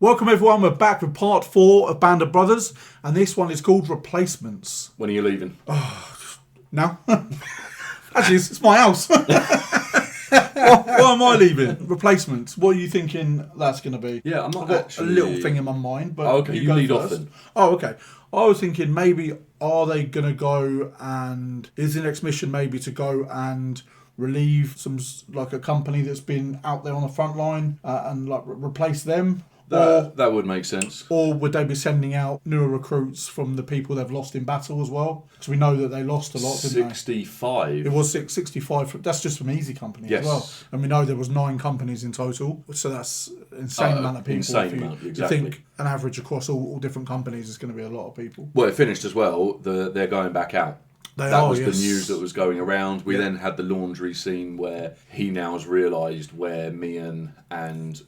Welcome everyone, we're back with part 4 of Band of Brothers, and this one is called Replacements. When are you leaving? Now? Actually, it's my house. Why am I leaving? Replacements. What are you thinking that's going to be? Yeah, I'm not I've got actually... a little thing in my mind, but okay, you go lead first. off then. Oh, okay. I was thinking maybe, are they going to go and... Is the next mission maybe to go and relieve some, like a company that's been out there on the front line and like replace them? That would make sense. Or would they be sending out newer recruits from the people they've lost in battle as well? Because we know that they lost a lot, didn't 65. they? It was 65. That's just from Easy Company Yes. as well. And we know there was 9 companies in total. So that's an insane amount of people. Insane amount, exactly. You think an average across all different companies is going to be a lot of people. Well, it finished as well. They're going back out. That was the news that was going around. We then had the laundry scene where he now has realised where Mian and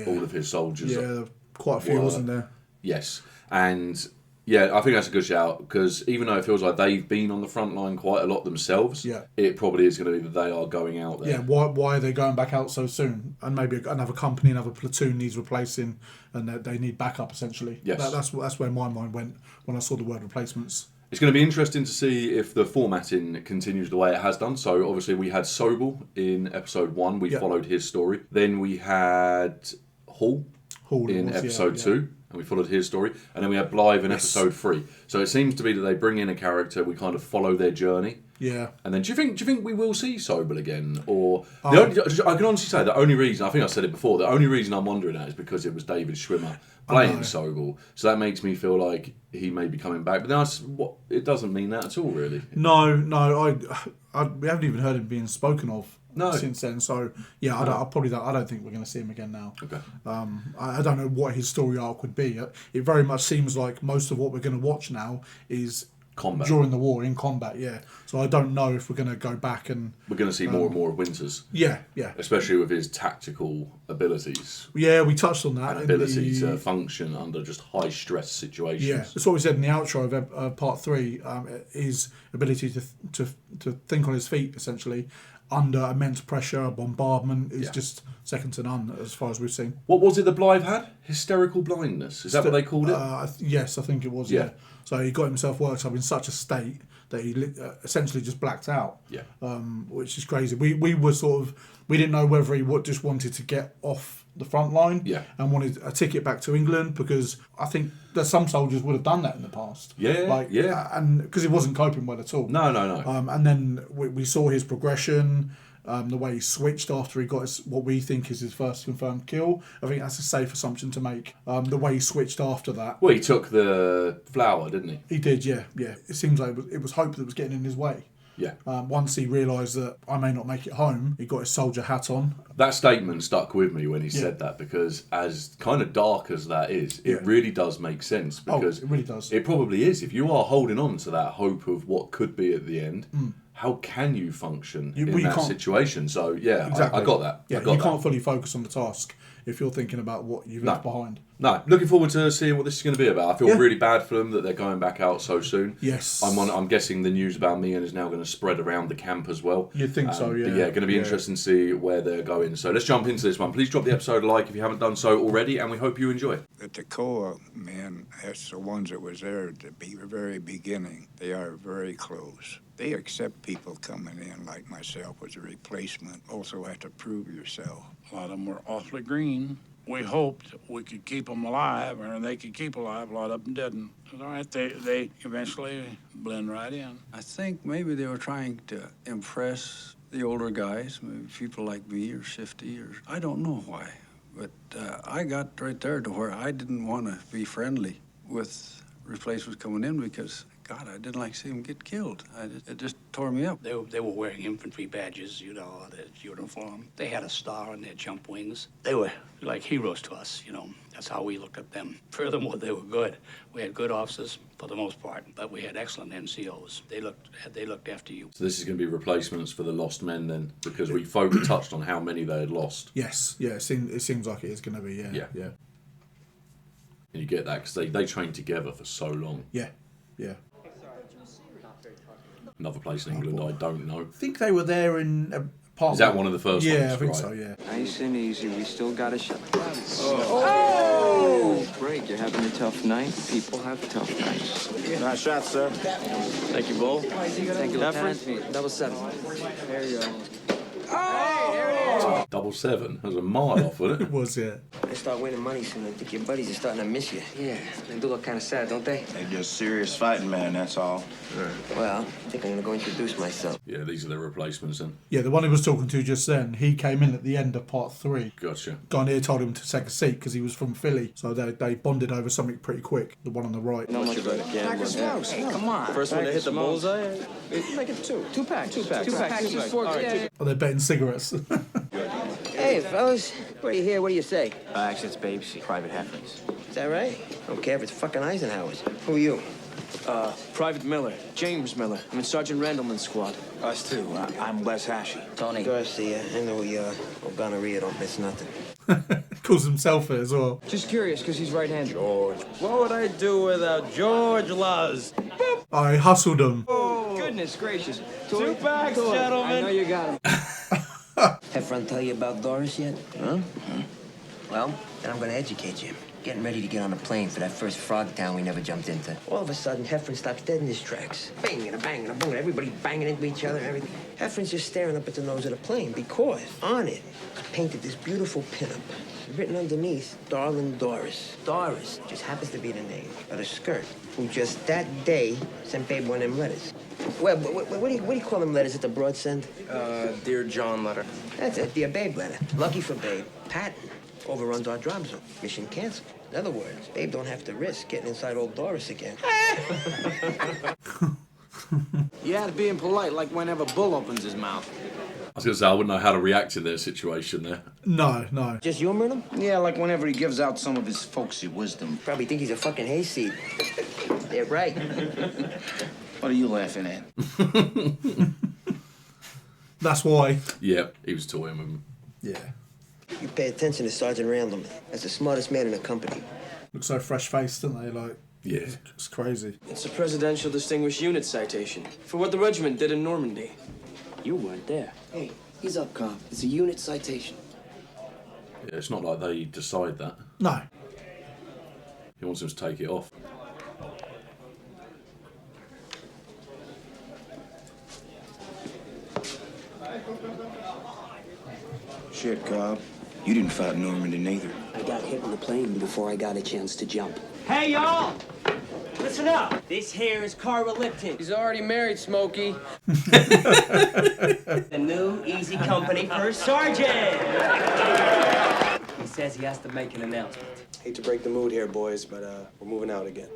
all of his soldiers are. Quite a few, wasn't there? Yes. And yeah, I think that's a good shout, because even though it feels like they've been on the front line quite a lot themselves, it probably is going to be that they are going out there. Yeah, why are they going back out so soon? And maybe another company, another platoon needs replacing, and they need backup essentially. Yes. That's where my mind went when I saw the word replacements. It's going to be interesting to see if the formatting continues the way it has done. So obviously we had Sobel in episode 1. We followed his story. Then we had Hall in episode 2. And we followed his story. And then we had Blythe in episode 3. So it seems to be that they bring in a character, we kind of follow their journey. Yeah. And then do you think we will see Sobel again? Or I can honestly say the only reason, I think I said it before, the only reason I'm wondering that is because it was David Schwimmer playing Sobel. So that makes me feel like he may be coming back. But then it doesn't mean that at all, really. No, we haven't even heard him being spoken of since then. So yeah, I don't think we're going to see him again now. Okay. I don't know what his story arc would be. It very much seems like most of what we're going to watch now is combat during the war, in combat. Yeah. So I don't know if we're going to go back and we're going to see more and more of Winters. Yeah. Especially with his tactical abilities. Yeah, we touched on that. And ability to function under just high stress situations. Yeah, that's what we said in the outro of part 3. His ability to think on his feet essentially under immense pressure, bombardment is just second to none as far as we've seen. What was it that Blythe had? Hysterical blindness. Is that what they called it? Yes, I think it was. Yeah. So he got himself worked up in such a state that he essentially just blacked out. Yeah. Which is crazy. We didn't know whether he just wanted to get off the front line and wanted a ticket back to England, because I think that some soldiers would have done that in the past. And because he wasn't coping well at all. No. And then we saw his progression, the way he switched after he got what we think is his first confirmed kill. I think that's a safe assumption to make. The way he switched after that. Well, he took the flower, didn't he? He did, yeah. It seems like it was hope that was getting in his way. Yeah. Once he realised that I may not make it home, he got his soldier hat on. That statement stuck with me when he said that, because as kind of dark as that is, it really does make sense. Because it really does. It probably is. If you are holding on to that hope of what could be at the end, how can you function in that situation? So, exactly. I got that. Yeah, you can't fully focus on the task if you're thinking about what you've left behind. No, looking forward to seeing what this is going to be about. I feel really bad for them that they're going back out so soon. Yes. I'm guessing the news about Mian is now going to spread around the camp as well. You'd think so, yeah. But going to be interesting to see where they're going. So let's jump into this one. Please drop the episode a like if you haven't done so already, and we hope you enjoy. The Tekoa men, that's the ones that was there at the very beginning. They are very close. They accept people coming in like myself as a replacement. Also have to prove yourself. A lot of them were awfully green. We hoped we could keep them alive, or they could keep alive. A lot of them didn't. All right, they eventually blend right in. I think maybe they were trying to impress the older guys, maybe people like me or Shifty, or I don't know why. But I got right there to where I didn't want to be friendly with replacements coming in, because God, I didn't like seeing them get killed. It just tore me up. They were wearing infantry badges, their uniform. They had a star on their jump wings. They were like heroes to us, That's how we looked at them. Furthermore, they were good. We had good officers for the most part, but we had excellent NCOs. They looked after you. So this is going to be replacements for the lost men then, because we touched on how many they had lost. Yes, yeah, it seems like it is going to be, yeah. And you get that because they trained together for so long. Yeah. Another place in England, I don't know. I think they were there in part. Is that one of the first ones? Yeah, I think so, yeah. Nice and easy. We still got a shot. Oh, great. You're having a tough night. People have tough nights. Nice shot, sir. Thank you, Bull. Thank you, Lieutenant. 7. There you go. Oh! There it is. 7. That was a mile off, wasn't it? It was, yeah. They start winning money soon. I think your buddies are starting to miss you. Yeah, they do look kind of sad, don't they? They're just serious fighting, man, that's all. Well, I think I'm gonna go introduce myself. Yeah, these are the replacements then. Yeah, the one he was talking to just then, he came in at the end of part 3. Gotcha. Garnier told him to take a seat because he was from Philly, so they bonded over something pretty quick. The one on the right. Not much about a gambler. Hey, come on. First one to hit the bullseye? Make it 2. 2 packs. 2 packs. 2 packs. All right, Are they betting cigarettes? Hey, fellas. What do you hear? What do you say? Actually, it's Babes, Private Heffley's. Is that right? I don't care if it's fucking Eisenhower's. Who are you? Private Miller. James Miller. I'm in Sergeant Randleman's squad. Us too. I'm Les Hashy. Tony. Garcia. I know you are. Oh, gonorrhea don't miss nothing. Calls himself it as well. Just curious, because he's right-handed. George. What would I do without George Luz? I hustled him. Oh, goodness gracious. 2 packs, gentlemen. I know you got him. Heffron tell you about Doris yet? Huh? Well, then I'm gonna educate you. Getting ready to get on a plane for that first frog town we never jumped into. All of a sudden, Heffron stops dead in his tracks. Bang and a bang and a boom, and everybody banging into each other and everything. Heffron's just staring up at the nose of the plane because on it is painted this beautiful pinup. Written underneath, Darling Doris. Doris just happens to be the name of the skirt who just that day sent Babe one of them letters. Well, what do you call them letters at the Broad send? Dear John letter. That's it, Dear Babe letter. Lucky for Babe, Patton overruns our drop zone. Mission canceled. In other words, Babe don't have to risk getting inside old Doris again. You had to be impolite, like whenever Bull opens his mouth. I was going to say, I wouldn't know how to react in their situation there. No. Just humoring him? Yeah, like whenever he gives out some of his folksy wisdom. Probably think he's a fucking hayseed. They're right. What are you laughing at? That's why. Yeah, he was toying with him. Yeah. You pay attention to Sergeant Randleman. That's the smartest man in the company. Look so fresh-faced, don't they? Like, yeah. It's crazy. It's a Presidential Distinguished Unit citation for what the regiment did in Normandy. You weren't there. Hey, he's up, Cobb. It's a unit citation. Yeah, it's not like they decide that. No. He wants him to take it off. Shit, Cobb. You didn't fight Normandy neither. I got hit on the plane before I got a chance to jump. Hey, y'all! Listen up. This here is Carl Lipton. He's already married, Smokey. The new Easy Company First Sergeant. He says he has to make an announcement. Hate to break the mood here, boys, but we're moving out again.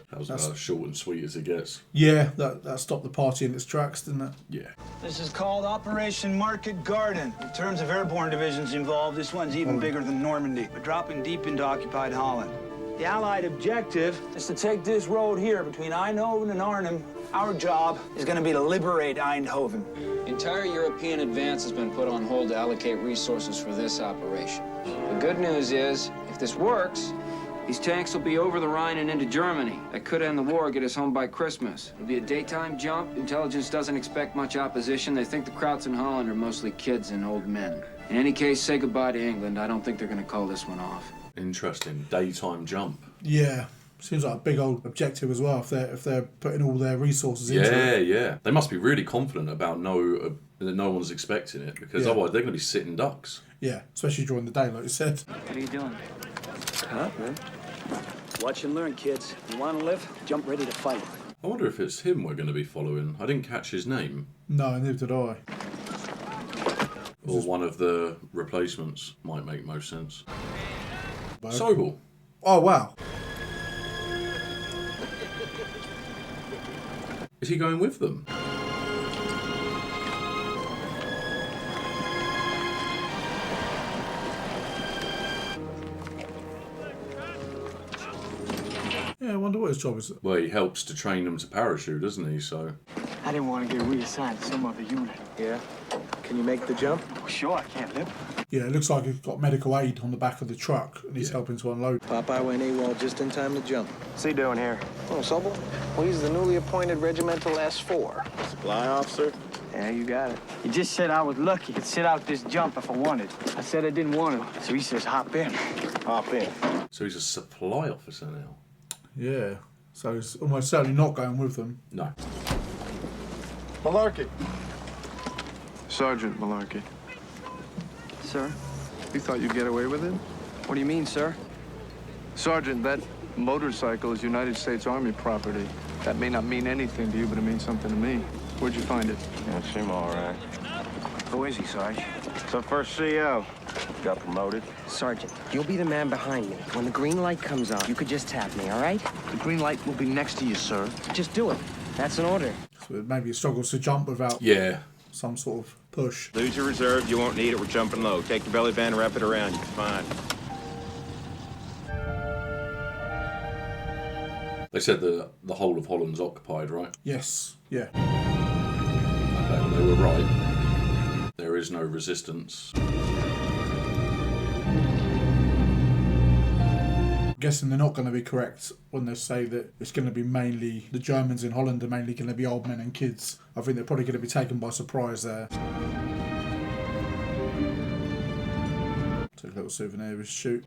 That was about as short and sweet as it gets. Yeah, that stopped the party in its tracks, didn't it? Yeah. This is called Operation Market Garden. In terms of airborne divisions involved, this one's even bigger than Normandy. We're dropping deep into occupied Holland. The Allied objective is to take this road here between Eindhoven and Arnhem. Our job is going to be to liberate Eindhoven. The entire European advance has been put on hold to allocate resources for this operation. The good news is, if this works, these tanks will be over the Rhine and into Germany. That could end the war, get us home by Christmas. It'll be a daytime jump. Intelligence doesn't expect much opposition. They think the Krauts in Holland are mostly kids and old men. In any case, say goodbye to England. I don't think they're going to call this one off. Interesting. Daytime jump. Yeah. Seems like a big old objective as well if they're putting all their resources into it. Yeah. They must be really confident about that no one's expecting it, because otherwise they're going to be sitting ducks. Yeah, especially during the day, like you said. What are you doing? Huh, man? Watch and learn, kids. You want to live? Jump ready to fight. I wonder if it's him we're going to be following. I didn't catch his name. No, neither did I. Or one of the replacements might make most sense. Sobel. Oh, wow. Is he going with them? Yeah, I wonder what his job is. Well, he helps to train them to parachute, doesn't he? So. I didn't want to get reassigned to some other unit. Yeah? Can you make the jump? Oh, sure, I can't live. Yeah, it looks like he's got medical aid on the back of the truck and he's helping to unload. Popeye went AWOL just in time to jump. What's he doing here? Oh, Sobel? Well, he's the newly appointed Regimental S4. Supply officer? Yeah, you got it. He just said I was lucky. Could sit out this jump if I wanted. I said I didn't want to, so he says hop in. Hop in. So he's a supply officer now. Yeah. So he's almost certainly not going with them. No. Malarkey. Sergeant Malarkey. Sir? You thought you'd get away with it? What do you mean, sir? Sergeant, that motorcycle is United States Army property. That may not mean anything to you, but it means something to me. Where'd you find it? Yeah, seem all right. Who is he, Sarge? It's our first CO. Got promoted. Sergeant, you'll be the man behind me. When the green light comes on, you could just tap me, all right? The green light will be next to you, sir. Just do it. That's an order. So maybe he struggles to jump without some sort of push. Lose your reserve. You won't need it. We're jumping low. Take the belly band and wrap it around. You'll be fine. They said the whole of Holland's occupied, right? Yes. Yeah. Okay, and they were right. There is no resistance. I'm guessing they're not going to be correct when they say that it's going to be mainly the Germans in Holland are mainly going to be old men and kids. I think they're probably going to be taken by surprise there. Take a little souvenir of his shoot.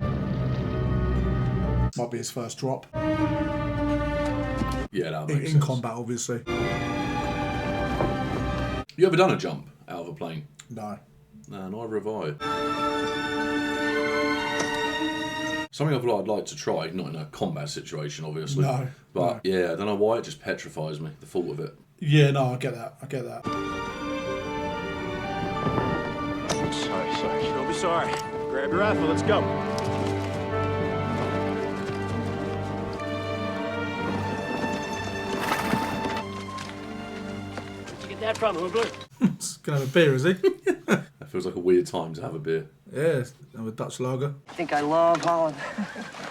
Might be his first drop. Yeah, that makes sense. In combat, obviously. You ever done a jump out of a plane? No. No, neither have I. Something I'd like to try, not in a combat situation, obviously. No. But yeah, I don't know why, it just petrifies me, the thought of it. Yeah, no, I get that. Sorry. Don't be sorry. Grab your rifle. Let's go. That from Hoogler? He's going to have a beer, is he? That feels like a weird time to have a beer. Yeah, have a Dutch lager. I think I love Holland.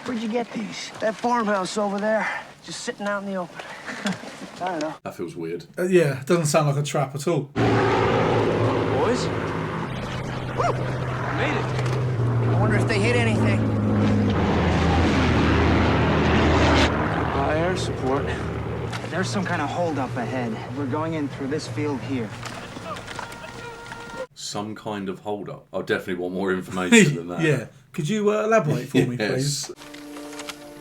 Where'd you get these? That farmhouse over there, just sitting out in the open. I don't know. That feels weird. Yeah, it doesn't sound like a trap at all. Boys? Woo! Made it. I wonder if they hit anything. Air support. There's some kind of holdup ahead. We're going in through this field here. Some kind of hold-up? I definitely want more information than that. Yeah. Could you elaborate for me, please?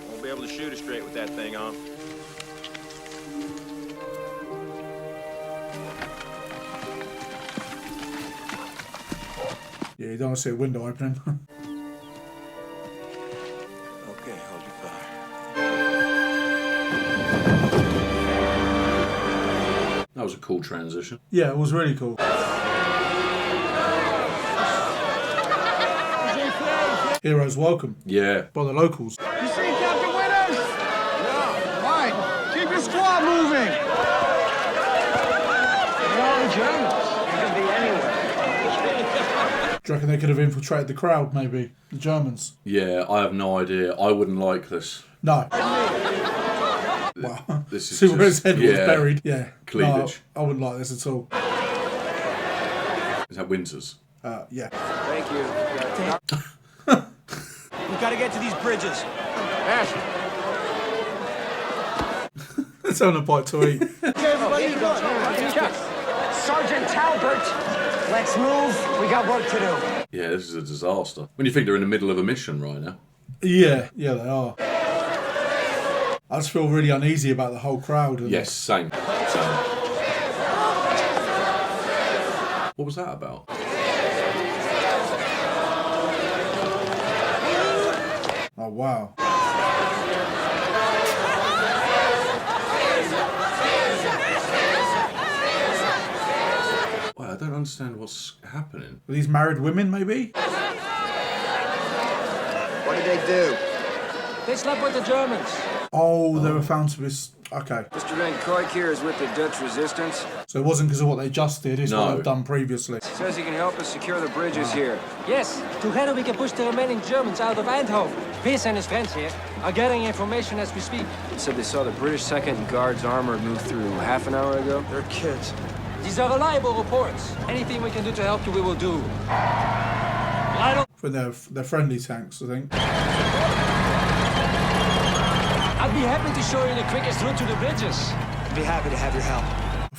Won't be able to shoot us straight with that thing on. Yeah, you don't want to see a window opening. Okay, hold your fire. That was a cool transition. Yeah, it was really cool. Heroes welcome. Yeah. By the locals. You see Captain Winters? No. Mike, keep your squad moving. They're all Germans. They could be anywhere. Do you reckon they could have infiltrated the crowd, maybe? The Germans? Yeah, I have no idea. I wouldn't like this. No. Wow. This is see where his head was buried. Yeah. Cleavage. No, I wouldn't like this at all. Is that Winters? Yeah. Thank you. We've got to get to these bridges. Ash. It's on a bite to eat. Sergeant Talbert, let's move. We got work to do. Yeah, this is a disaster. When you think they're in the middle of a mission right now. Yeah, they are. I just feel really uneasy about the whole crowd. Yes, same. What was that about? Oh, wow. Well, I don't understand what's happening. Were these married women, maybe? What did they do? They slept with the Germans. Oh, they were found to be... Okay. Mr. Van Kuyk here is with the Dutch resistance. So it wasn't because of what they just did, it's what they've done previously. Says he can help us secure the bridges here. Yes, together we can push the remaining Germans out of Eindhoven. Pearce and his friends here are getting information as we speak. They said they saw the British 2nd Guards armor move through half an hour ago. They're kids. These are reliable reports. Anything we can do to help you, we will do. For their friendly tanks, I think. I'd be happy to show you the quickest route to the bridges. I'd be happy to have your help.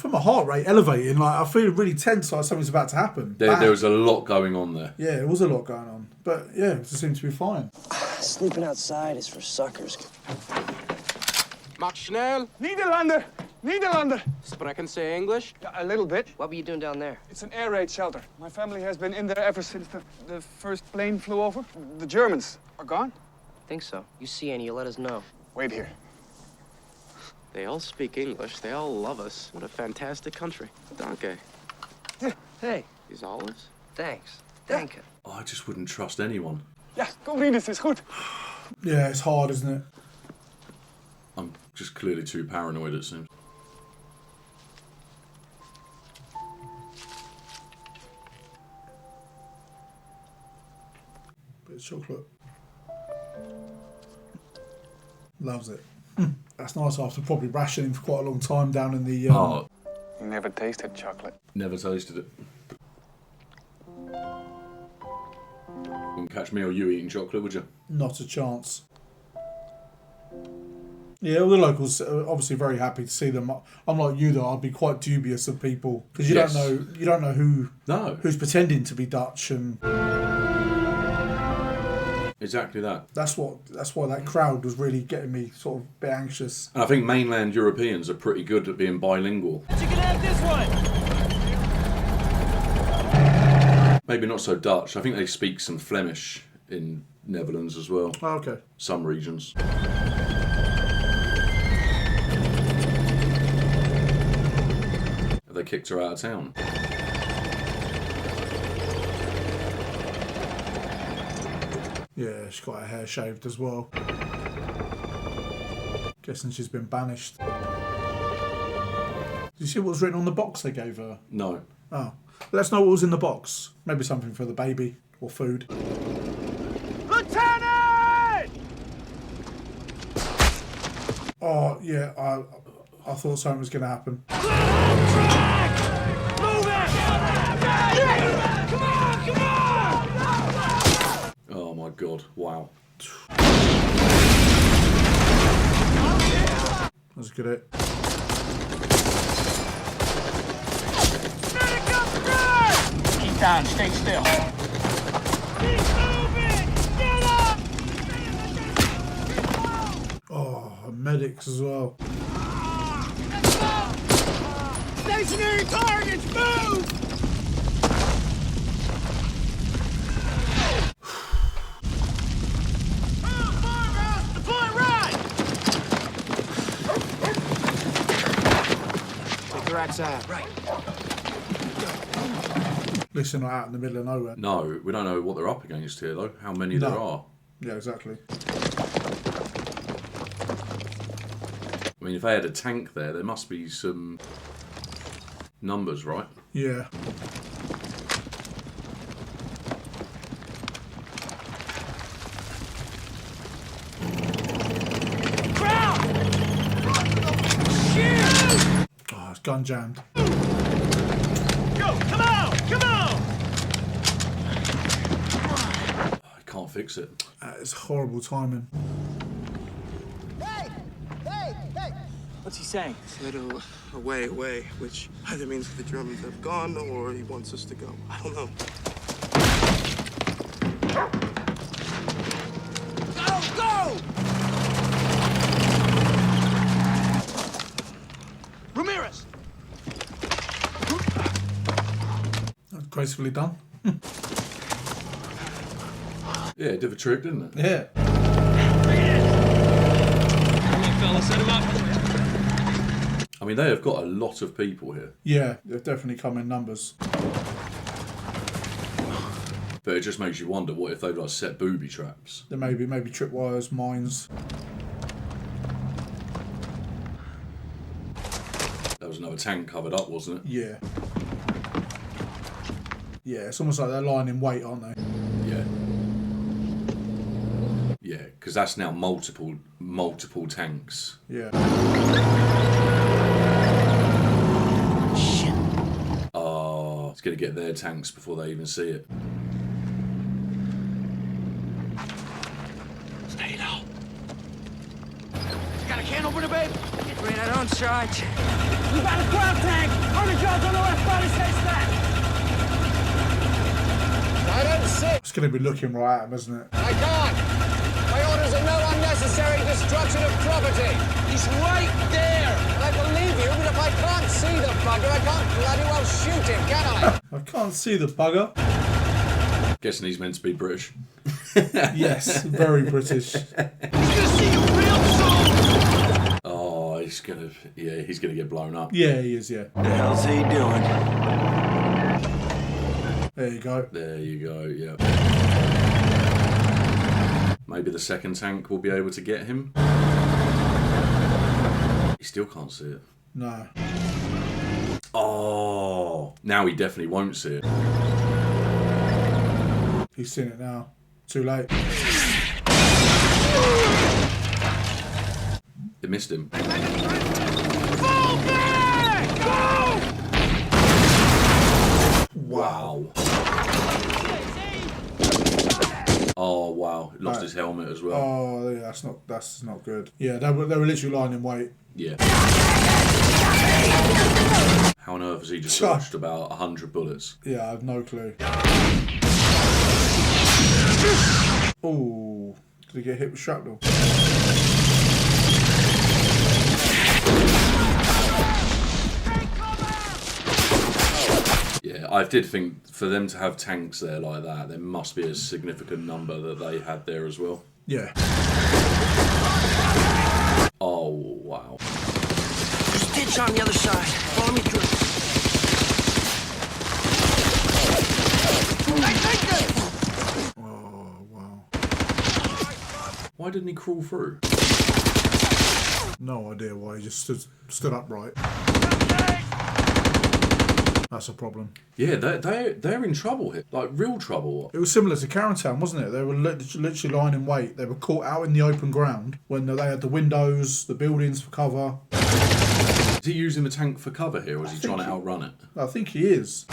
I feel my heart rate elevating. Like, I feel really tense, like something's about to happen. There was a lot going on there. Yeah, it was a lot going on. But yeah, it just seemed to be fine. Sleeping outside is for suckers. Mach schnell. Niederlander! Niederlander! Sprechen Sie English? A little bit. What were you doing down there? It's an air raid shelter. My family has been in there ever since the first plane flew over. The Germans are gone. Think so. You see any, you let us know. Wait here. They all speak English. They all love us. What a fantastic country. Danke. Hey. These olives? Thanks. Danke. Oh, I just wouldn't trust anyone. Ja, kom Rinus, is goed. Yeah, it's hard, isn't it? I'm just clearly too paranoid, it seems. Bit of chocolate. Loves it. That's nice after probably rationing for quite a long time down in the... You never tasted chocolate. Never tasted it. Wouldn't catch me or you eating chocolate, would you? Not a chance. Yeah, all the locals are obviously very happy to see them. I'm like you though, I'd be quite dubious of people because you don't know who's pretending to be Dutch, and exactly that. That's why that crowd was really getting me sort of a bit anxious. And I think mainland Europeans are pretty good at being bilingual. You can have this one. Maybe not so Dutch. I think they speak some Flemish in Netherlands as well. Oh, okay. Some regions. They kicked her out of town. Yeah, she's got her hair shaved as well. Guessing she's been banished. Did you see what was written on the box they gave her? No. Oh. Let us know what was in the box. Maybe something for the baby or food. Lieutenant! Oh, yeah, I thought something was going to happen. Move it! Come on! Oh my god, wow. That's good it. Keep down, stay still. Keep moving! Get up! Oh, medics as well. Stationary targets, move! Deploy right! Take your axe out. Right. At least they're not out in the middle of nowhere. No, we don't know what they're up against here though. How many there are. Yeah, exactly. I mean, if they had a tank there must be some numbers, right? Yeah. Oh, it's gun jammed. Go! Come on! Come on! I can't fix it. It's horrible timing. Hey! Hey! Hey! What's he saying? Said away, which either means the Germans have gone or he wants us to go. I don't know. Go! Go! Ramirez! That's gracefully done. Yeah, it did a trick, didn't it? Yeah. Come on, fella, set him up. I mean, they have got a lot of people here. Yeah, they've definitely come in numbers. But it just makes you wonder, what if they've like set booby traps? There may be tripwires, mines. There was another tank covered up, wasn't it? Yeah. Yeah, it's almost like they're lying in wait, aren't they? Yeah. Yeah, because that's now multiple tanks. Yeah. Shit. Oh, it's going to get their tanks before they even see it. Stay low. You got a can opener, babe? Get ready, I don't charge. We got a ground tank! 100 yards on the left, body stays back! I don't see. It's going to be looking right at him, isn't it? I can't. My orders are no unnecessary destruction of property. He's right there. I believe you, but if I can't see the bugger, I can't bloody well shoot him, can I? I can't see the bugger. Guessing he's meant to be British. Yes, very British. He's gonna see you real soon! Oh, he's gonna get blown up. Yeah, he is, yeah. The hell's he doing? There you go. There you go, yeah. Maybe the second tank will be able to get him. He still can't see it. No. Oh, now he definitely won't see it. He's seen it now. Too late. It missed him. Fall back! Go! Wow. Oh wow! Lost his helmet as well. Oh, yeah, that's not good. Yeah, they were literally lying in wait. Yeah. How on earth has he just dodged about 100 bullets? Yeah, I have no clue. Oh, did he get hit with shrapnel? Yeah, I did think for them to have tanks there like that, there must be a significant number that they had there as well. Yeah. Oh, wow. There's ditch on the other side. Follow me through. Oh, wow. Why didn't he crawl through? No idea why. He just stood upright. That's a problem. Yeah, they're in trouble here. Like, real trouble. It was similar to Carentown, wasn't it? They were literally lying in wait. They were caught out in the open ground when they had the windows, the buildings for cover. Is he using the tank for cover here, or is he trying to outrun it? I think he is.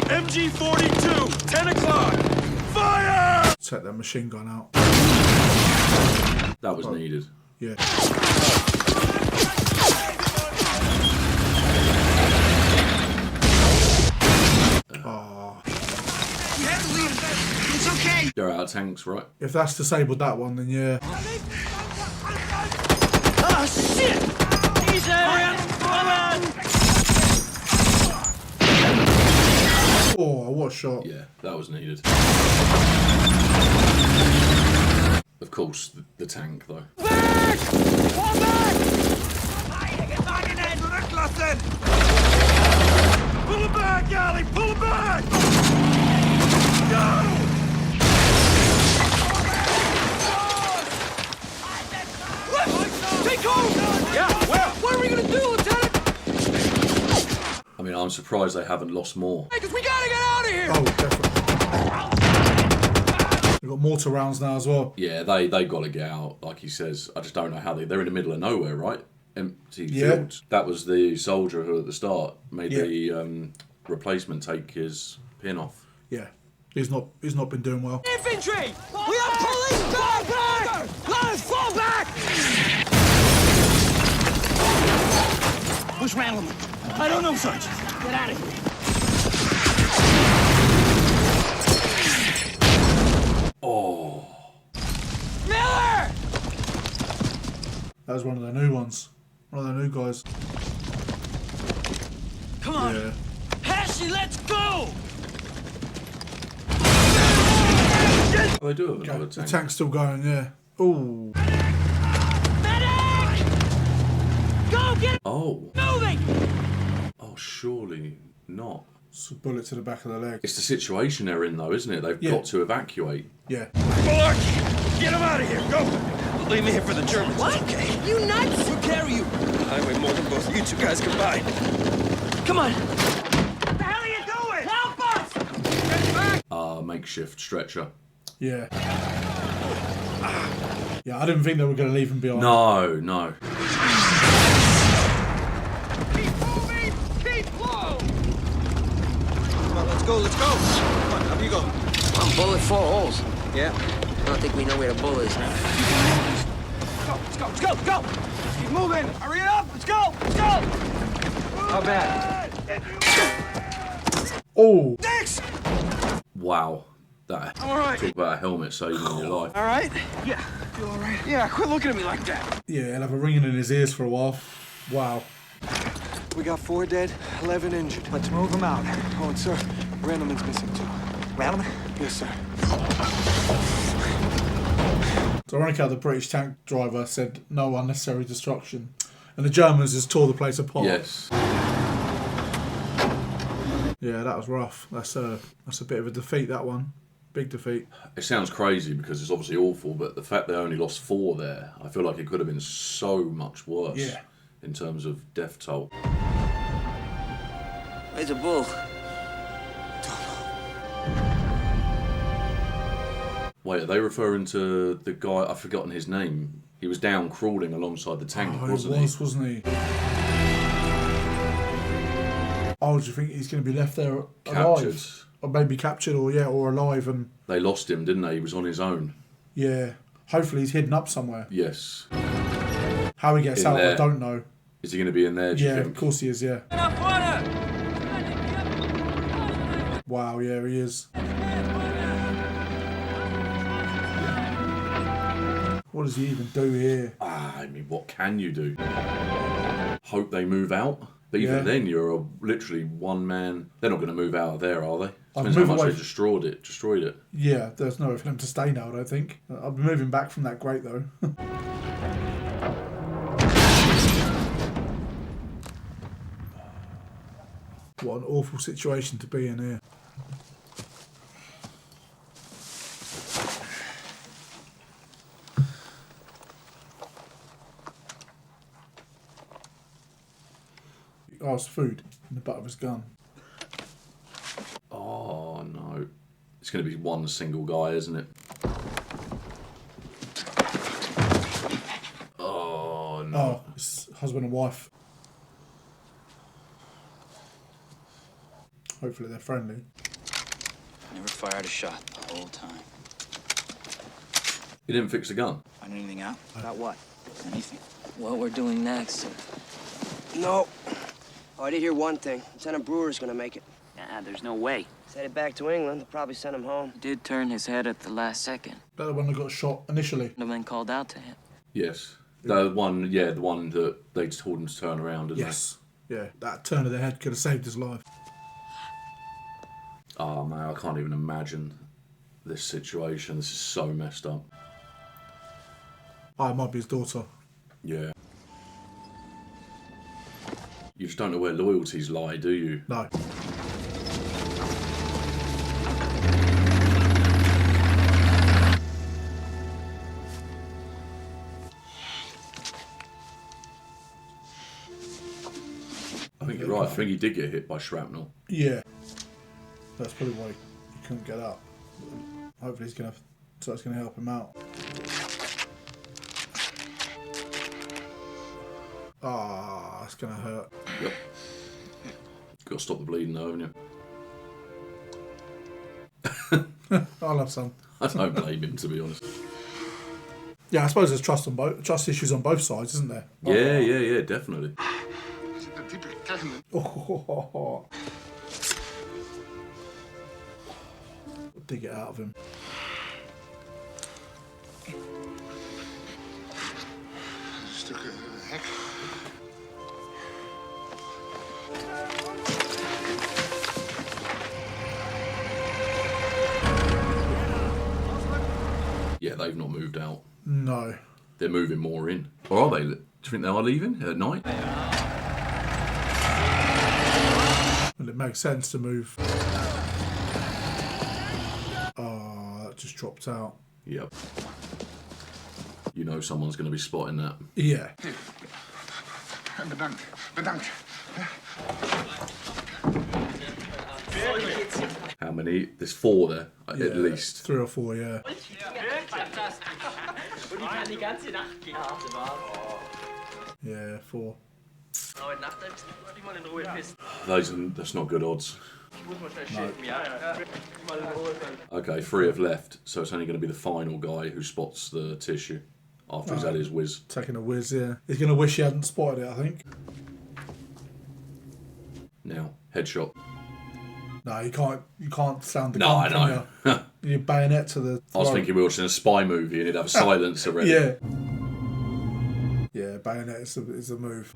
MG-42, 10 o'clock. Fire! Take that machine gun out. That was needed. Yeah. Oh. You have to leave. It's okay. They're out of tanks, right? If that's disabled that one, then yeah. Oh, shit! Easy! Come on! Oh, what a shot. Yeah, that was needed. Of course, the tank, though. Back! Fall back! Pull it back, Allie! Pull it back! Go! Take hold! Yeah, well, what are we gonna do, Lieutenant? I mean, I'm surprised they haven't lost more. Because we gotta get out of here! Oh, definitely. They've got mortar rounds now as well. Yeah, they got to get out, like he says. I just don't know how they're in the middle of nowhere, right? Empty fields. That was the soldier who at the start made the replacement take his pin off. Yeah, he's not been doing well. Infantry! We are pulling back! Let us fall back! Who's Randleman? I don't know, Sergeant. Get out of here. Oh. Miller! That was one of the new ones. One of the new guys. Come on. Yeah. Hashi, let's go! Oh, they do have another The tank. tank's still going, yeah. Ooh. Medic! Go get Oh. moving! Oh, surely not. It's a bullet to the back of the leg. It's the situation they're in, though, isn't it? They've got to evacuate. Yeah. Malarkey! Get him out of here! Go! Leave me here for the Germans. What? Okay. You nuts? We'll carry you. I weigh more than both of you two guys combined. Come on. What the hell are you doing? Help us! Get back! Makeshift stretcher. Yeah. Yeah, I didn't think they were going to leave him behind. No. Keep moving! Keep low! Come on, let's go, let's go. Come on, up you go. I'm bullet 4 holes. Yeah. I don't think we know where the bull is. Let's go. Keep moving. Hurry it up. Let's go. How bad? Oh. Dix! Wow. That. I'm all right. Talk about a helmet saving your life. All right? Yeah. Feel all right? Yeah, quit looking at me like that. Yeah, he'll have a ringing in his ears for a while. Wow. We got 4 dead, 11 injured. Let's move them out. Oh, and sir, Randleman's missing too. Randleman? Yes, sir. It's ironic how the British tank driver said no unnecessary destruction, and the Germans just tore the place apart. Yes. Yeah, that was rough. That's a bit of a defeat, that one. Big defeat. It sounds crazy because it's obviously awful, but the fact they only lost 4 there, I feel like it could have been so much worse. Yeah. In terms of death toll. Where's the bull? Wait, are they referring to the guy? I've forgotten his name. He was down crawling alongside the tank, wasn't he? Wasn't he? Oh, do you think he's going to be left there alive? Captured. Or maybe captured, or alive, and... They lost him, didn't they? He was on his own. Yeah. Hopefully he's hidden up somewhere. Yes. How he gets out, I don't know. Is he going to be in there, do you think? Of course he is, yeah. Wow, yeah, he is. What does he even do here? I mean, what can you do? Hope they move out? But even then, you're literally one man. They're not going to move out of there, are they? Depends how much they destroyed it. Yeah, there's no way for them to stay now, I don't think. I'll be moving back from that grate, though. What an awful situation to be in here. Oh, it's food in the butt of his gun. Oh, no. It's going to be one single guy, isn't it? Oh, no. Oh, it's husband and wife. Hopefully they're friendly. Never fired a shot the whole time. You didn't fix the gun? Find anything out? About what? Anything. What we're doing next. No. Oh, I did hear one thing. Lieutenant Brewer's gonna make it. Nah, there's no way. He's headed back to England. They'll probably send him home. He did turn his head at the last second. That the one that got shot initially? The man called out to him. Yes. The one that they told him to turn around, didn't Yes. Yeah, that turn of the head could have saved his life. Oh, man, I can't even imagine this situation. This is so messed up. Oh, it might be his daughter. Yeah. You just don't know where loyalties lie, do you? No. I think you're right. I think he did get hit by shrapnel. Yeah. That's probably why he couldn't get up. Hopefully that's gonna help him out. Ah, it's gonna hurt. Yep. Got to stop the bleeding though, haven't you? I'll have some. I don't blame him, to be honest. Yeah, I suppose there's trust issues on both sides, isn't there? Yeah, definitely. Oh. Dig it out of him. Yeah, they've not moved out. No. They're moving more in. Or are they? Do you think they are leaving at night? Well, it makes sense to move. Oh, that just dropped out. Yep. You know someone's going to be spotting that. Yeah. Bedankt. How many? There's 4 there, at least. 3 or 4, yeah. Yeah, 4. That's not good odds. Okay, 3 have left, so it's only going to be the final guy who spots the tissue after he's had his whiz. Taking a whiz, yeah. He's going to wish he hadn't spotted it, I think. Now, headshot. No, you can't sound the No, gun. I know. Your bayonet to the throat. I was thinking we were watching a spy movie and he'd have a silencer ready. Yeah. Yeah, bayonet is the move.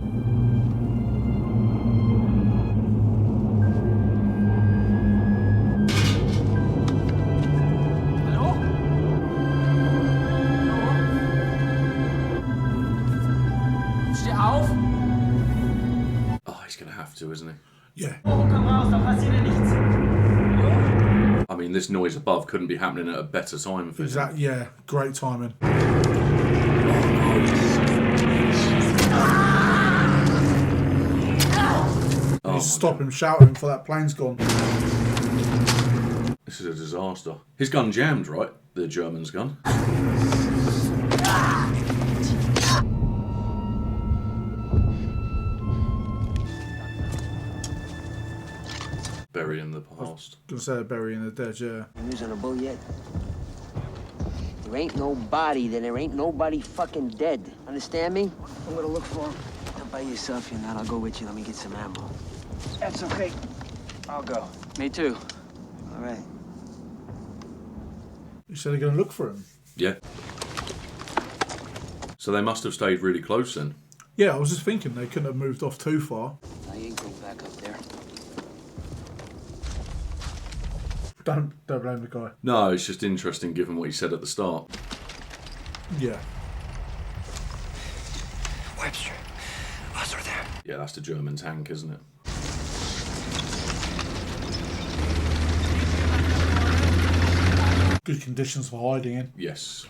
Oh, he's going to have to, isn't he? Yeah. I mean, this noise above couldn't be happening at a better time for him. Exactly. Yeah, great timing. You stop him shouting for that plane's gone. This is a disaster. His gun jammed, right? The German's gun. Burying the past. Gonna say burying the dead, yeah. News on a bull yet? There ain't no body, then there ain't nobody fucking dead. Understand me? I'm gonna look for him. Now by yourself, and I'll go with you. Let me get some ammo. That's okay. I'll go. Me too. All right. You said they're gonna look for him? Yeah. So they must have stayed really close then. Yeah, I was just thinking they couldn't have moved off too far. I ain't going back up there. Don't blame the guy. No, it's just interesting given what he said at the start. Yeah. Webster, us are there. Yeah, that's the German tank, isn't it? Good conditions for hiding in. Yes.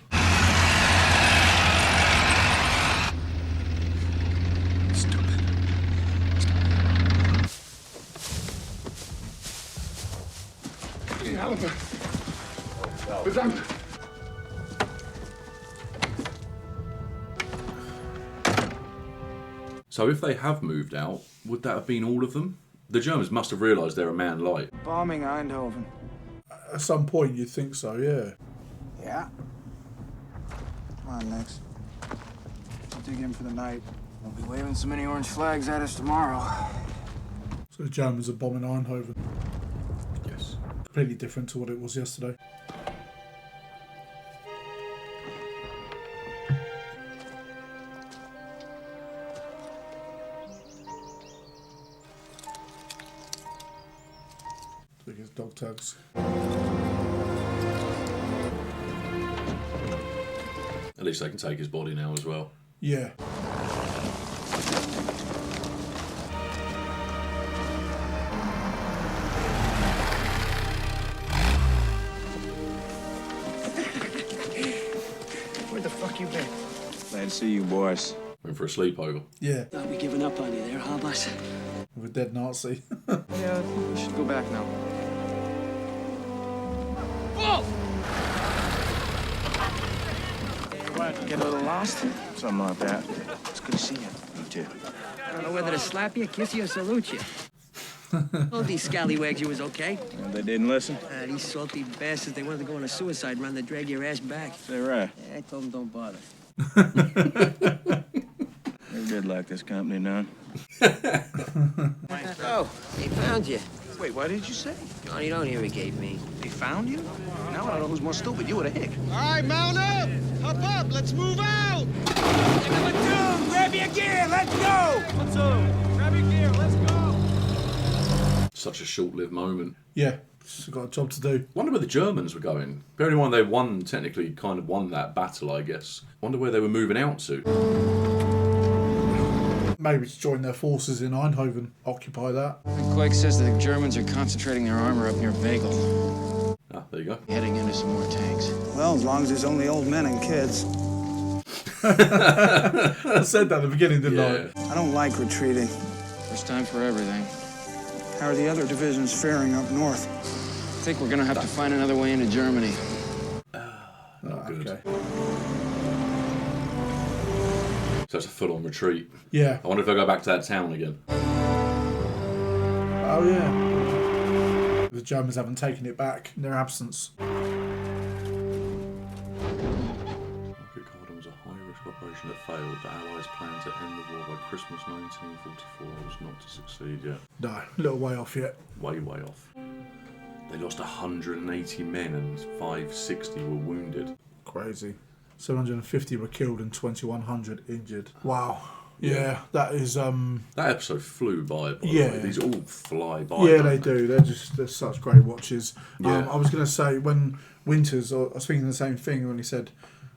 Verdammt! So if they have moved out, would that have been all of them? The Germans must have realised they're a man light. Bombing Eindhoven. At some point, you'd think so, yeah. Yeah. Come on, Lex. We'll dig in for the night. Won't be waving so many orange flags at us tomorrow. So the Germans are bombing Eindhoven. Yes. Completely different to what it was yesterday. Look at dog tags. At least they can take his body now as well. Yeah. Where the fuck you been? Glad to see you, boys. Went for a sleepover. Yeah. I'll be giving up on you there, huh, boss? With a dead Nazi. Yeah, we should go back now. What, get a little lost? Something like that. It's good to see you. Me too. I don't know whether to slap you, kiss you, or salute you. All these scallywags, you was okay. Well, they didn't listen? These salty bastards, they wanted to go on a suicide run to drag your ass back. They're right. Yeah, I told them don't bother. Never did like this company none. Oh, they found you. Wait, what did you say? Johnny, don't hear he gave me. They found you? Now I don't know who's more stupid, you or the hick. All right, mount up! Hop up, let's move out! Number 2, grab your gear, let's go! Number 2, grab your gear, let's go! Such a short-lived moment. Yeah, just got a job to do. Wonder where the Germans were going. Bearing in mind they technically kind of won that battle, I guess. Wonder where they were moving out to. Maybe to join their forces in Eindhoven, occupy that. Quake says that the Germans are concentrating their armor up near Vagel. Ah, there you go. Heading into some more tanks. Well, as long as there's only old men and kids. I said that at the beginning, didn't I? I don't like retreating. First time for everything. How are the other divisions faring up north? I think we're gonna have to find another way into Germany. Not good. Okay. So it's a full-on retreat. Yeah. I wonder if they'll go back to that town again. Oh, yeah. the Germans haven't taken it back in their absence. Was a high-risk operation that failed. The Allies planned to end the war by Christmas 1944. It was not to succeed yet. No, a little way off yet. Way off. They lost 180 men and 560 were wounded. Crazy. 750 were killed and 2,100 injured. Wow. Yeah, that is... That episode flew by the way. These all fly by. Yeah, they do. They're such great watches. Yeah. I was going to say, when Winters, I was thinking the same thing when he said,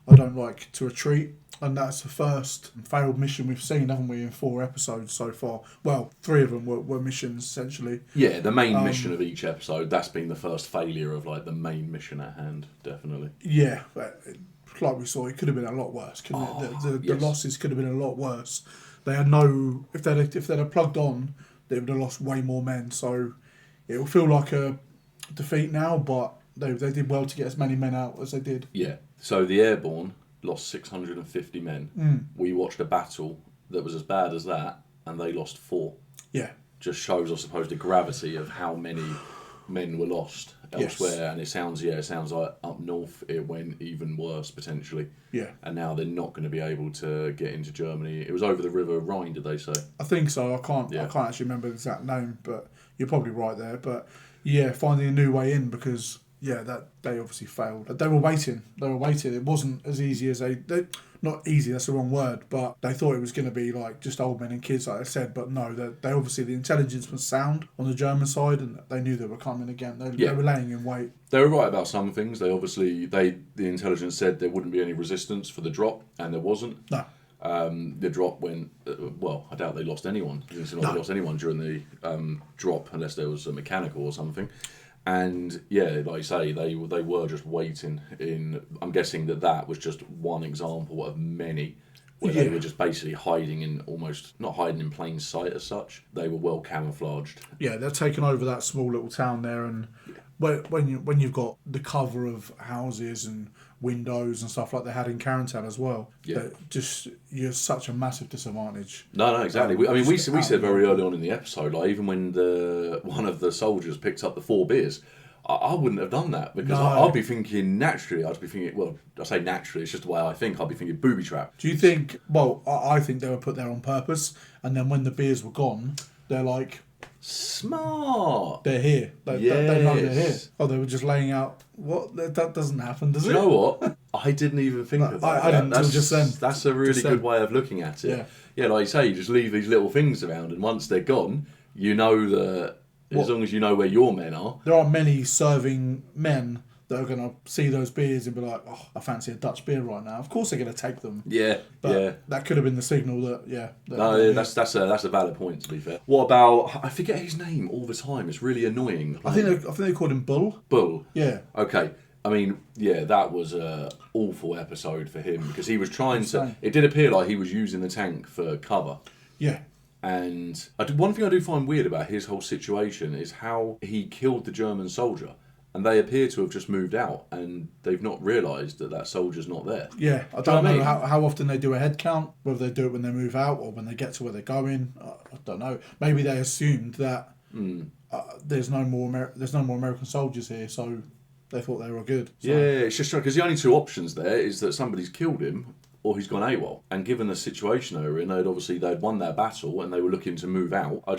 I don't like to retreat. And that's the first failed mission we've seen, haven't we, in 4 episodes so far. Well, 3 of them were missions, essentially. Yeah, the main mission of each episode, that's been the first failure of like the main mission at hand, definitely. Yeah, like we saw, it could have been a lot worse, couldn't it? The losses could have been a lot worse. They had no... If they'd have plugged on, they would have lost way more men. So it will feel like a defeat now, but they did well to get as many men out as they did. Yeah. So the Airborne lost 650 men. We watched a battle that was as bad as that, and they lost 4. Yeah. Just shows, I suppose, the gravity of how many men were lost elsewhere. Yes. And it sounds like up north it went even worse potentially. Yeah. And now they're not going to be able to get into Germany. It was over the River Rhine, did they say? I think so. I can't actually remember the exact name, but you're probably right there. But yeah, finding a new way in, because that they obviously failed. They were waiting. It wasn't as easy as they not easy, that's the wrong word, but they thought it was going to be like just old men and kids, like I said. But no, they obviously, the intelligence was sound on the German side, and they knew they were coming again. They were laying in wait. They were right about some things. They obviously, the intelligence said there wouldn't be any resistance for the drop, and there wasn't. No. The drop went, I doubt they lost anyone. They lost anyone during the drop, unless there was a mechanical or something. And yeah, like you say, they were just waiting in. I'm guessing that was just one example of many where they were just basically hiding in, almost not hiding in plain sight as such. They were well camouflaged. Yeah, they're taking over that small little town there, and when you've got the cover of houses and windows and stuff like they had in Carentan as well, you're such a massive disadvantage. No, exactly. We said very early on in the episode, like even when one of the soldiers picked up the 4 beers, I wouldn't have done that, because I'd be thinking naturally. I'd be thinking, well, I say naturally, it's just the way I think. I'd be thinking booby trap. Do you think? Well, I think they were put there on purpose, and then when the beers were gone, they're like, smart. They're here. They know they're here. Oh, they were just laying out. What? That doesn't happen, does it? Do you know what? I didn't even think of that. I didn't until just then. That's a really good way of looking at it. Yeah, like you say, you just leave these little things around, and once they're gone, you know that as long as you know where your men are. There aren't many serving men that are going to see those beers and be like, oh, I fancy a Dutch beer right now. Of course they're going to take them. Yeah, but that could have been the signal that, that's a valid point, to be fair. What about, I forget his name all the time. It's really annoying. I think they called him Bull. Bull. Yeah. Okay. I mean, that was an awful episode for him, because he was trying to... It did appear like he was using the tank for cover. Yeah. And one thing I do find weird about his whole situation is how he killed the German soldier, and they appear to have just moved out, and they've not realised that soldier's not there. Yeah, I don't know how often they do a head count, whether they do it when they move out or when they get to where they're going. I don't know. Maybe they assumed that there's no more American soldiers here, so they thought they were good. So. Yeah, it's just because the only 2 options there is that somebody's killed him, or he's gone AWOL. And given the situation they were in, they'd won their battle and they were looking to move out. I'm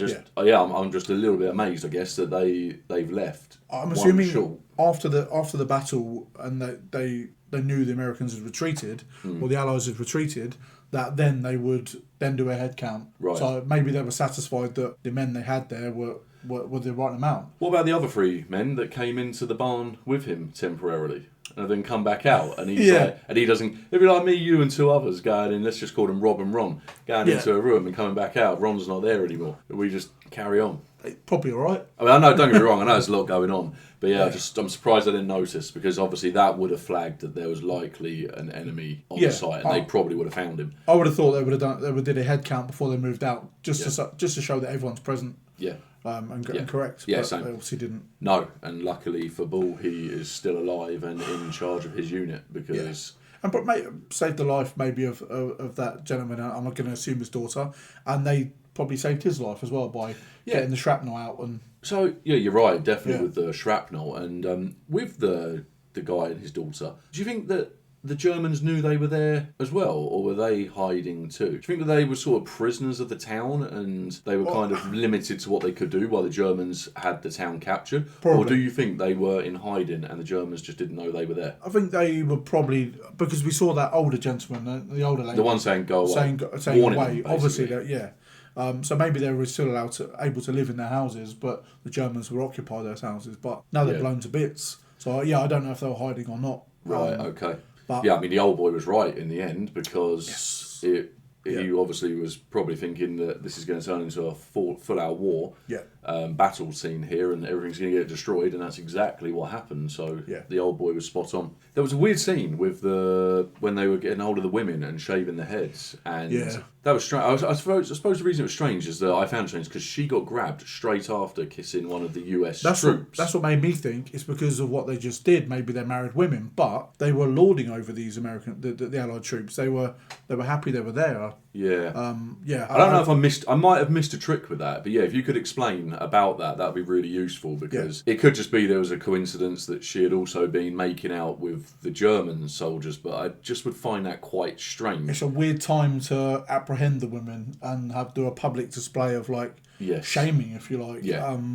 just a little bit amazed, I guess, that they've left. I'm assuming after the battle, and they knew the Americans had retreated, or the Allies had retreated, that then they would then do a head count. Right. So maybe they were satisfied that the men they had there were the right amount. What about the other 3 men that came into the barn with him temporarily? And then come back out, and he's like, and he doesn't. It'd be like me, you, and 2 others going in. Let's just call them Rob and Ron, going into a room and coming back out. Ron's not there anymore. We just carry on. Probably all right. I mean, I know. Don't get me wrong. I know there's a lot going on, but I'm surprised I didn't notice, because obviously that would have flagged that there was likely an enemy on the site, and they probably would have found him. I would have thought they would have did a head count before they moved out, just to show that everyone's present. Yeah. And correct. Yeah, but same. They obviously didn't. No, and luckily for Bull, he is still alive and in charge of his unit, because And but saved the life maybe of that gentleman. I'm not going to assume his daughter, and they probably saved his life as well by getting the shrapnel out. And so you're right, definitely with the shrapnel and with the guy and his daughter. Do you think that the Germans knew they were there as well, or were they hiding too? Do you think that they were sort of prisoners of the town and they were kind of limited to what they could do while the Germans had the town captured? Probably. Or do you think they were in hiding and the Germans just didn't know they were there? I think they were probably, because we saw that older gentleman, the older lady. The one saying go away. Saying away. Obviously, so maybe they were still able to live in their houses, but the Germans were occupy those houses. But now they're blown to bits. So I don't know if they were hiding or not. Right, okay. But, I mean, the old boy was right in the end because he obviously was probably thinking that this is going to turn into a full-out war battle scene here and everything's going to get destroyed, and that's exactly what happened. So the old boy was spot on. There was a weird scene with when they were getting hold of the women and shaving their heads, and that was strange. I suppose the reason it was strange is that I found it strange because she got grabbed straight after kissing one of the US troops. That's what made me think it's because of what they just did. Maybe they're married women, but they were lording over these the Allied troops. They were happy they were there. Yeah. I don't know if I might have missed a trick with that, but if you could explain about that'd be really useful because it could just be there was a coincidence that she had also been making out with the German soldiers, but I just would find that quite strange. It's a weird time to apprehend the women and do a public display of shaming, if you like.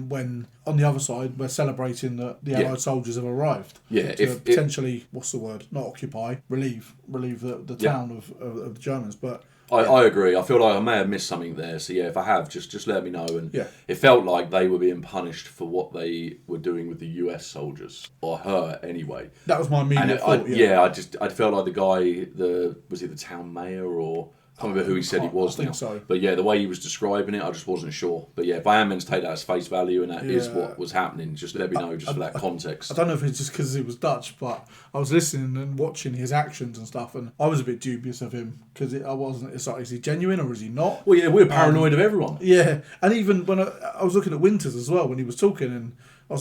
When on the other side we're celebrating that the Allied soldiers have arrived. Potentially, what's the word? Not occupy, relieve the town of the Germans, but. I agree. I feel like I may have missed something there. So if I have, just let me know. And it felt like they were being punished for what they were doing with the US soldiers, or her anyway. That was my immediate thought. I felt like the guy, was he the town mayor or? I can't remember who he said he was now. So. But the way he was describing it, I just wasn't sure. But if I am meant to take that as face value and that is what was happening, just let me know for that context. I don't know if it's just because he was Dutch, but I was listening and watching his actions and stuff, and I was a bit dubious of him because I wasn't. It's like, is he genuine or is he not? Well, we're paranoid of everyone. Yeah, and even when I was looking at Winters as well when he was talking, and I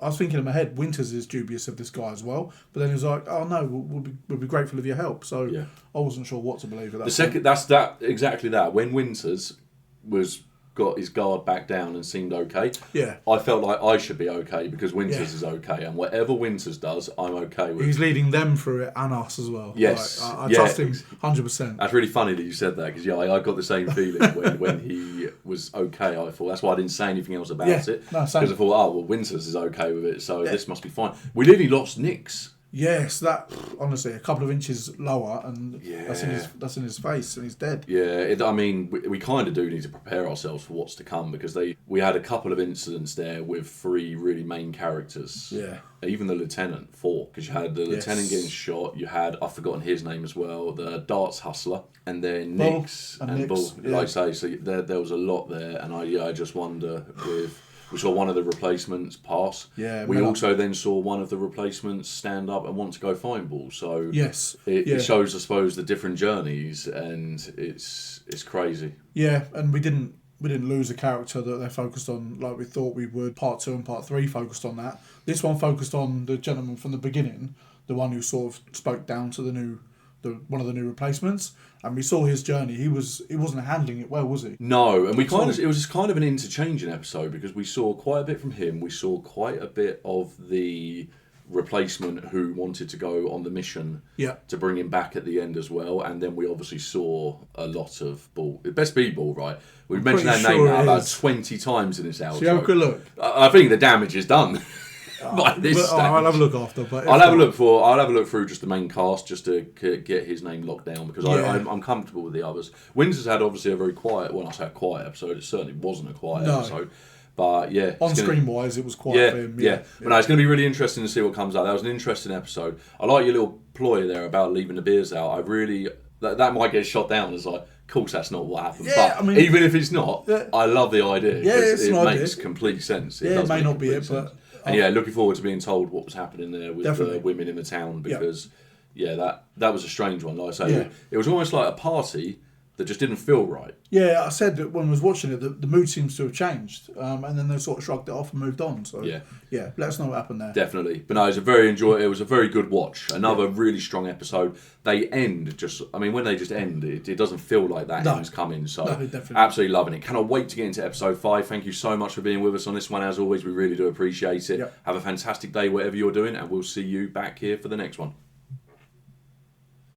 was thinking in my head, Winters is dubious of this guy as well. But then he was like, "Oh no, we'll be grateful of your help." So I wasn't sure what to believe at that. Exactly that. When Winters got his guard back down and seemed okay, I felt like I should be okay because Winters is okay, and whatever Winters does, I'm okay with. He's leading them through it and us as well. Yes, I trust him 100%. That's really funny that you said that because I got the same feeling when he was okay. I thought that's why I didn't say anything else about it because I thought, Winters is okay with it, so this must be fine. We nearly lost Nix. Yes, that honestly a couple of inches lower, and that's in his face, and he's dead. Yeah, I mean, we kind of do need to prepare ourselves for what's to come because we had a couple of incidents there with 3 really main characters. Yeah, even the lieutenant, 4, because you had the lieutenant getting shot. You had I've forgotten his name as well, the darts hustler, and then Nix and Bull. Like I say, so there was a lot there, and I just wonder with. We saw one of the replacements pass. Yeah, we also then saw one of the replacements stand up and want to go find Bull. So it shows, I suppose, the different journeys, and it's crazy. Yeah, and we didn't lose a character that they focused on like we thought we would. Part 2 and Part 3 focused on that. This one focused on the gentleman from the beginning, the one who sort of spoke down to one of the new replacements, and we saw his journey. He wasn't handling it well, was he? No, and it was kind of an interchanging episode because we saw quite a bit from him. We saw quite a bit of the replacement who wanted to go on the mission to bring him back at the end as well, and then we obviously saw a lot of Bull. It best be Bull, right? We've mentioned that name now about 20 times in this outro. So you have a good look. I think the damage is done. I'll have a look after. But I'll have a look through just the main cast just to get his name locked down because I'm comfortable with the others. Winters had obviously a very quiet. Well, I say a quiet episode. It certainly wasn't a quiet episode. But on screen wise, it was quiet for him. But no, it's going to be really interesting to see what comes out. That was an interesting episode. I like your little ploy there about leaving the beers out. I really that might get shot down as like. Of course, that's not what happened. Yeah, but even if it's not, I love the idea. Yeah, it makes complete sense. It may not be it, but. And looking forward to being told what was happening there with the women in the town because, that was a strange one. Like I say, it was almost like a party that just didn't feel right. Yeah, I said that when I was watching it, the mood seems to have changed, and then they sort of shrugged it off and moved on. So yeah, let us know what happened there. Definitely, but no, it was a very good watch. Another really strong episode. They end when they just end, it doesn't feel like that end's coming. So absolutely loving it. Cannot wait to get into episode 5. Thank you so much for being with us on this one. As always, we really do appreciate it. Have a fantastic day, whatever you're doing, and we'll see you back here for the next one.